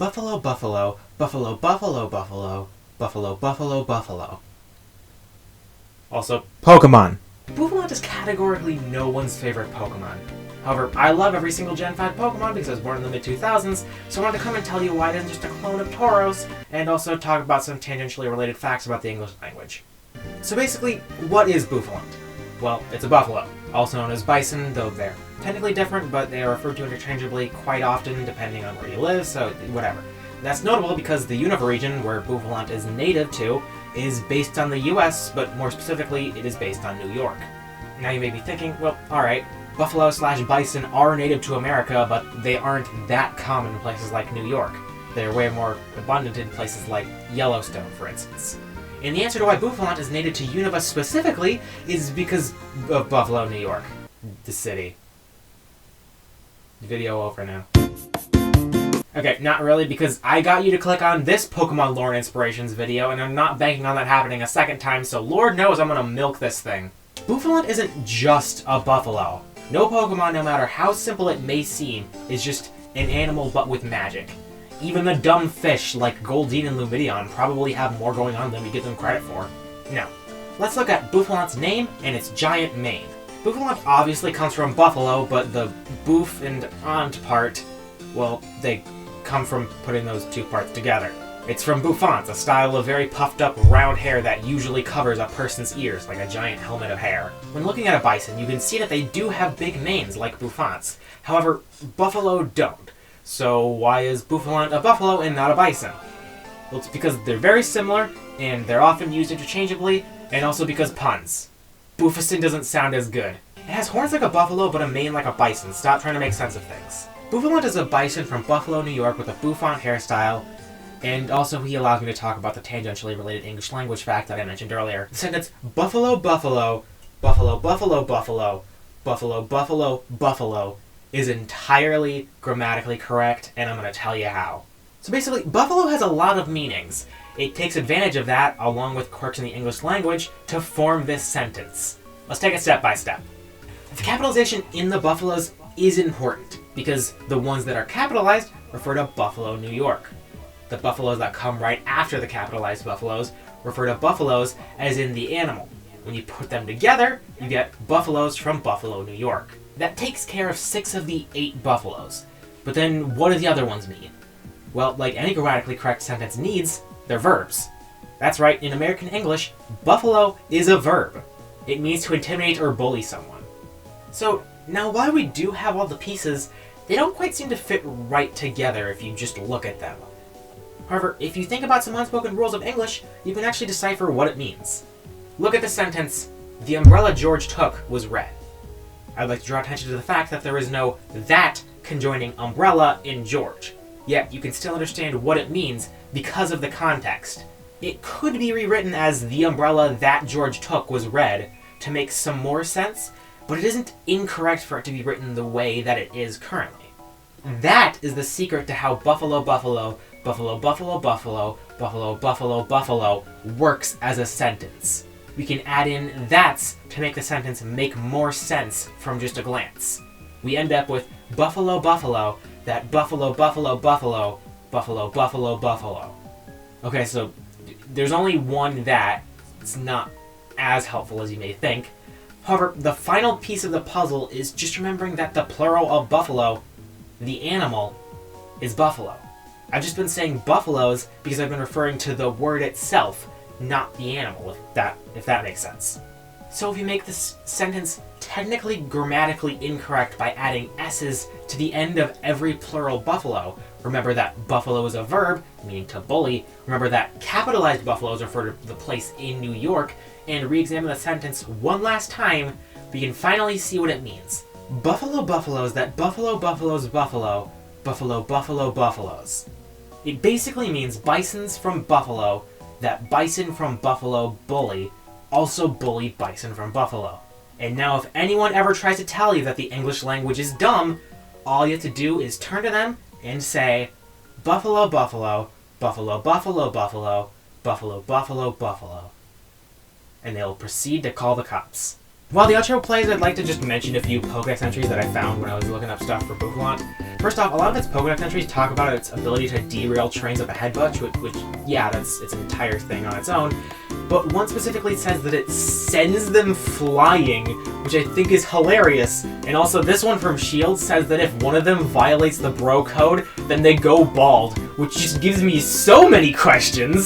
buffalo, buffalo, buffalo, buffalo, buffalo, buffalo, buffalo, buffalo. Also, Pokemon. Buffalant is categorically no one's favorite Pokemon. However, I love every single Gen 5 Pokemon because I was born in the mid-2000s, so I wanted to come and tell you why it isn't just a clone of Tauros, and also talk about some tangentially related facts about the English language. So basically, what is Buffalant? Well, it's a buffalo, also known as bison, though they're technically different, but they are referred to interchangeably quite often depending on where you live, so whatever. That's notable because the Unova region, where Buffalant is native to, is based on the US, but more specifically, it is based on New York. Now you may be thinking, well, alright, buffalo/bison are native to America, but they aren't that common in places like New York. They're way more abundant in places like Yellowstone, for instance. And the answer to why Buffalant is native to Unova specifically is because of Buffalo, New York. The city. Video over now. Okay, not really, because I got you to click on this Pokemon Lore and Inspirations video, and I'm not banking on that happening a second time, so Lord knows I'm gonna milk this thing. Buffalant isn't just a buffalo. No Pokemon, no matter how simple it may seem, is just an animal but with magic. Even the dumb fish like Goldeen and Lumineon probably have more going on than we give them credit for. Now, let's look at Buffalant's name and its giant mane. Buffalant obviously comes from buffalo, but the boof and ant part, well, they come from putting those two parts together. It's from bouffant, a style of very puffed up round hair that usually covers a person's ears like a giant helmet of hair. When looking at a bison, you can see that they do have big manes like bouffants. However, buffalo don't. So why is Buffalant a buffalo and not a bison? Well, it's because they're very similar, and they're often used interchangeably, and also because puns. Bufacin doesn't sound as good. It has horns like a buffalo, but a mane like a bison. Stop trying to make sense of things. Buffalant is a bison from Buffalo, New York with a bouffant hairstyle, and also he allows me to talk about the tangentially related English language fact that I mentioned earlier. The sentence, buffalo, buffalo, buffalo, buffalo, buffalo, buffalo, buffalo, buffalo, is entirely grammatically correct, and I'm going to tell you how. So basically, buffalo has a lot of meanings. It takes advantage of that, along with quirks in the English language, to form this sentence. Let's take it step by step. The capitalization in the buffaloes is important, because the ones that are capitalized refer to Buffalo, New York. The buffaloes that come right after the capitalized buffaloes refer to buffaloes as in the animal. When you put them together, you get buffaloes from Buffalo, New York. That takes care of 6 of the 8 buffaloes. But then what do the other ones mean? Well, like any grammatically correct sentence needs, they're verbs. That's right, in American English, buffalo is a verb. It means to intimidate or bully someone. So, now while we do have all the pieces, they don't quite seem to fit right together if you just look at them. However, if you think about some unspoken rules of English, you can actually decipher what it means. Look at the sentence, the umbrella George took was red. I'd like to draw attention to the fact that there is no that conjoining umbrella in George. Yet, you can still understand what it means because of the context. It could be rewritten as the umbrella that George took was red to make some more sense, but it isn't incorrect for it to be written the way that it is currently. That is the secret to how buffalo, buffalo, buffalo, buffalo, buffalo, buffalo, buffalo, buffalo works as a sentence. We can add in that's to make the sentence make more sense from just a glance. We end up with buffalo, buffalo, that buffalo, buffalo, buffalo, buffalo, buffalo, buffalo. Okay, so there's only one that. It's not as helpful as you may think. However, the final piece of the puzzle is just remembering that the plural of buffalo, the animal, is buffalo. I've just been saying buffaloes because I've been referring to the word itself, not the animal, if that makes sense. So if you make this sentence technically grammatically incorrect by adding s's to the end of every plural buffalo, remember that buffalo is a verb, meaning to bully, remember that capitalized buffaloes refer to the place in New York, and re-examine the sentence one last time, we can finally see what it means. Buffalo buffaloes that buffalo buffaloes buffalo, buffalo buffalo buffaloes. It basically means bisons from Buffalo that bison from Buffalo bully, also bully bison from Buffalo. And now if anyone ever tries to tell you that the English language is dumb, all you have to do is turn to them and say, Buffalo, Buffalo, Buffalo, Buffalo, Buffalo, Buffalo, Buffalo, Buffalo. And they'll proceed to call the cops. While the outro plays, I'd like to just mention a few Pokédex entries that I found when I was looking up stuff for Buffalant. First off, a lot of its Pokédex entries talk about its ability to derail trains with a headbutt, which yeah, that's its entire thing on its own. But one specifically says that it sends them flying, which I think is hilarious. And also, this one from S.H.I.E.L.D. says that if one of them violates the bro code, then they go bald, which just gives me so many questions.